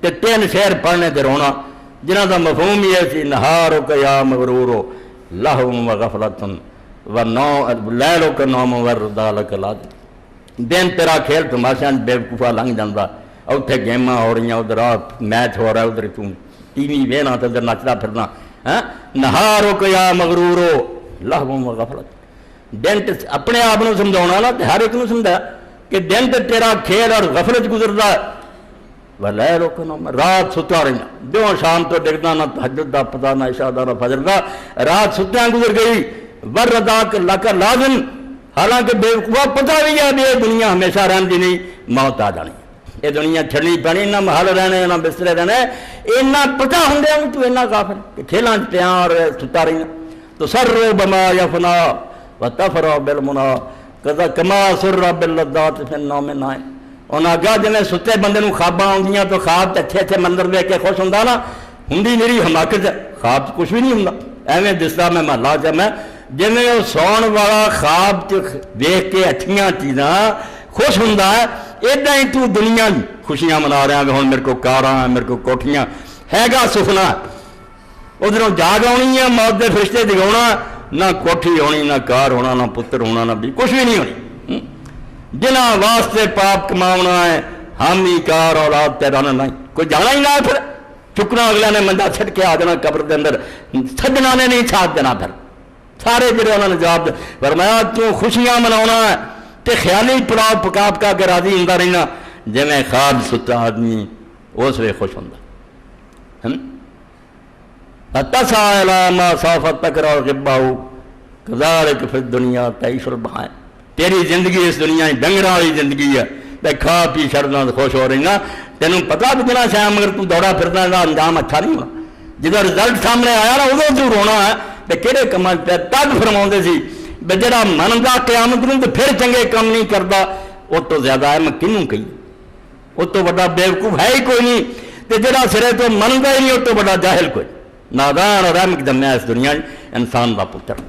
تے تین شعر پڑھنے تے رونا جنہاں دا مفہوم یہ سی نہارک یا مغرورو لہو و غفلتن و لیلک نوم و ردالک لاد دن تیرا کھیل تماشا بے وقوفا لنگ جاندہ اتنے گیماں ہو رہی ہیں ادھر میچ ہو رہا ہے ادھر تم ٹی وی وہنا تو ادھر نچتا پھرنا نہارک یا مغرورو لہو و غفلت دن اپنے آپ کو سمجھاؤنا نا ہر ایک سمجھا کہ دن تو تیرا کھیل اور غفلت گزرتا لیلک نوم رات ستا رہی دو شام تو ڈگتا نہ تہجد دا پتا نہ عشاء دا نہ فجر دا رات ستیاں گزر گئی ورداک لکا لازم حالانکہ بے وقوفا پتہ بھی ہے بھی یہ دنیا ہمیشہ رہن دی نہیں موت آ جانی یہ دنیا چھڑنی پڑی نہ محل رہنے نہ بسترے رہنے اینا پتہ ہوں دے تو اینا غافل کہ کھیلاں پیاں اور ستا رہی تو سر بما یفنا و تفرا بالمنا کما سر باللذات فی النوم نائم انہاں آگا جنہیں ستے بندے نو خواباں ہوندیاں تو خواب تے اچھے اچھے مندر دے کے خوش ہوندا نا ہندی میری حماقت ہے خواب کچھ بھی نہیں ہوندا ایویں دسدا میں محلہ چ میں جنہیں وہ سون والا خواب دیکھ کے اچھیاں چیزاں خوش ہوندا ہے ایڈا ہی تو دنیا خوشیاں منا رہے ہیں ہن میرے کو کاراں میرے کو کوٹھیاں ہے گا سفنا ادھروں جاگ آنی ہے موت دے فرشتے جگاونا نہ کوٹھی ہونی نہ کار ہونا نہ پتر ہونا نہ بھی کچھ بھی نہیں ہونی جنہ واسطے پاپ کماونا ہے ہم ہی کار اولاد تیرا نہ نہیں کوئی جانا ہی نہ پھر چکنا اگلا نے منڈا چھٹ کے آ جانا قبر دے اندر سجنا نے نہیں ساتھ دینا پھر سارے جڑے انہوں نے جواب دے فرمایا تو خوشیاں مناونا ہے تے خیالی پڑاؤ پکا پکا کے راضی ہوندا رہنا جویں خواب ستا آدمی اس وے خوش ہوندا اتسع الی ما صافت تکرا غباؤ کذالک فی الدنیا تعیش البہائم تیری زندگی اس دنیا ڈنگراں والی زندگی ہے تے کھا پی چھڑنا خوش ہو رہی نا تینوں پتہ بھی دینا شاید مگر تو دوڑا پھرنا دا انجام اچھا نہیں ہونا جدھر رزلٹ سامنے آیا نا ادھر تو رونا ہے تے کہڑے کماں پہ تد فرماؤندے سی بے جڑا مندا قیامت نوں تے پھر چنگے کام نہیں کردا او تو زیادہ ہے میں کنوں کہی او تو بڑا بیوقوف ہے ہی کوئی نہیں تے جڑا سرے تو مندا ہی نہیں او تو بڑا جاہل کوئی نادان اور رحمت جمع اس دنیا انسان دا پتر